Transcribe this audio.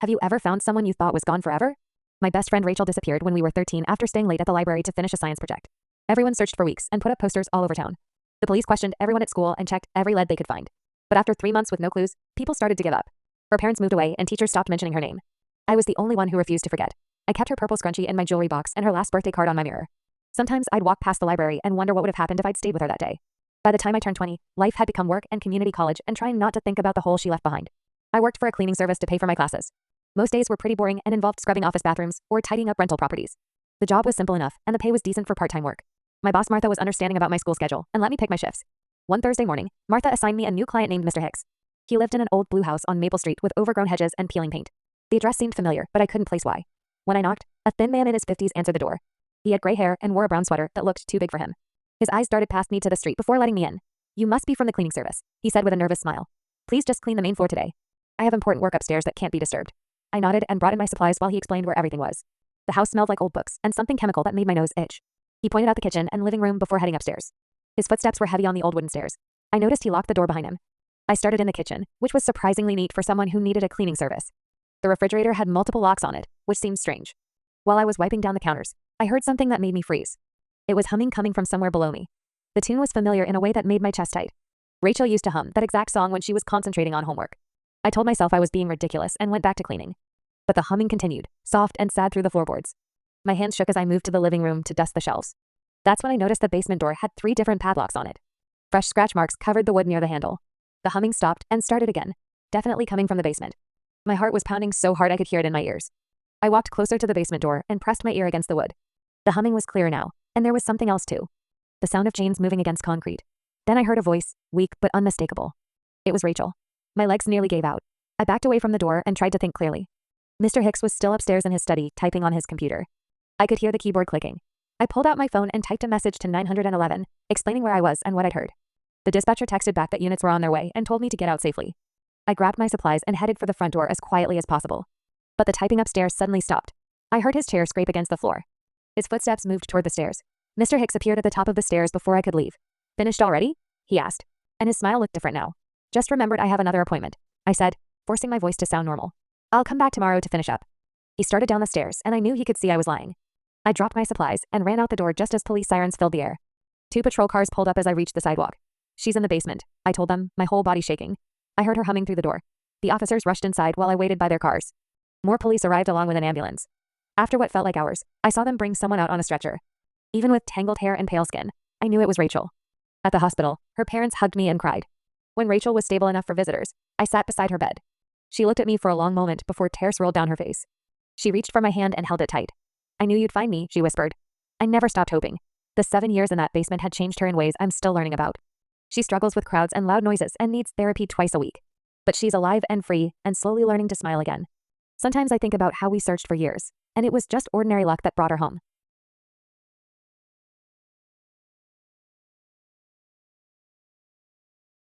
Have you ever found someone you thought was gone forever? My best friend Rachel disappeared when we were 13 after staying late at the library to finish a science project. Everyone searched for weeks and put up posters all over town. The police questioned everyone at school and checked every lead they could find. But after 3 months with no clues, people started to give up. Her parents moved away and teachers stopped mentioning her name. I was the only one who refused to forget. I kept her purple scrunchie in my jewelry box and her last birthday card on my mirror. Sometimes I'd walk past the library and wonder what would have happened if I'd stayed with her that day. By the time I turned 20, life had become work and community college and trying not to think about the hole she left behind. I worked for a cleaning service to pay for my classes. Most days were pretty boring and involved scrubbing office bathrooms or tidying up rental properties. The job was simple enough and the pay was decent for part-time work. My boss Martha was understanding about my school schedule and let me pick my shifts. One Thursday morning, Martha assigned me a new client named Mr. Hicks. He lived in an old blue house on Maple Street with overgrown hedges and peeling paint. The address seemed familiar, but I couldn't place why. When I knocked, a thin man in his 50s answered the door. He had gray hair and wore a brown sweater that looked too big for him. His eyes darted past me to the street before letting me in. "You must be from the cleaning service," he said with a nervous smile. "Please just clean the main floor today. I have important work upstairs that can't be disturbed." I nodded and brought in my supplies while he explained where everything was. The house smelled like old books and something chemical that made my nose itch. He pointed out the kitchen and living room before heading upstairs. His footsteps were heavy on the old wooden stairs. I noticed he locked the door behind him. I started in the kitchen, which was surprisingly neat for someone who needed a cleaning service. The refrigerator had multiple locks on it, which seemed strange. While I was wiping down the counters, I heard something that made me freeze. It was humming coming from somewhere below me. The tune was familiar in a way that made my chest tight. Rachel used to hum that exact song when she was concentrating on homework. I told myself I was being ridiculous and went back to cleaning. But the humming continued, soft and sad through the floorboards. My hands shook as I moved to the living room to dust the shelves. That's when I noticed the basement door had 3 different padlocks on it. Fresh scratch marks covered the wood near the handle. The humming stopped and started again, definitely coming from the basement. My heart was pounding so hard I could hear it in my ears. I walked closer to the basement door and pressed my ear against the wood. The humming was clear now, and there was something else too. The sound of chains moving against concrete. Then I heard a voice, weak but unmistakable. It was Rachel. My legs nearly gave out. I backed away from the door and tried to think clearly. Mr. Hicks was still upstairs in his study, typing on his computer. I could hear the keyboard clicking. I pulled out my phone and typed a message to 911, explaining where I was and what I'd heard. The dispatcher texted back that units were on their way and told me to get out safely. I grabbed my supplies and headed for the front door as quietly as possible. But the typing upstairs suddenly stopped. I heard his chair scrape against the floor. His footsteps moved toward the stairs. Mr. Hicks appeared at the top of the stairs before I could leave. "Finished already?" he asked. And his smile looked different now. "Just remembered I have another appointment," I said, forcing my voice to sound normal. "I'll come back tomorrow to finish up." He started down the stairs, and I knew he could see I was lying. I dropped my supplies and ran out the door just as police sirens filled the air. 2 patrol cars pulled up as I reached the sidewalk. "She's in the basement," I told them, my whole body shaking. I heard her humming through the door. The officers rushed inside while I waited by their cars. More police arrived along with an ambulance. After what felt like hours, I saw them bring someone out on a stretcher. Even with tangled hair and pale skin, I knew it was Rachel. At the hospital, her parents hugged me and cried. When Rachel was stable enough for visitors, I sat beside her bed. She looked at me for a long moment before tears rolled down her face. She reached for my hand and held it tight. "I knew you'd find me," she whispered. I never stopped hoping. The 7 years in that basement had changed her in ways I'm still learning about. She struggles with crowds and loud noises and needs therapy twice a week. But she's alive and free and slowly learning to smile again. Sometimes I think about how we searched for years, and it was just ordinary luck that brought her home.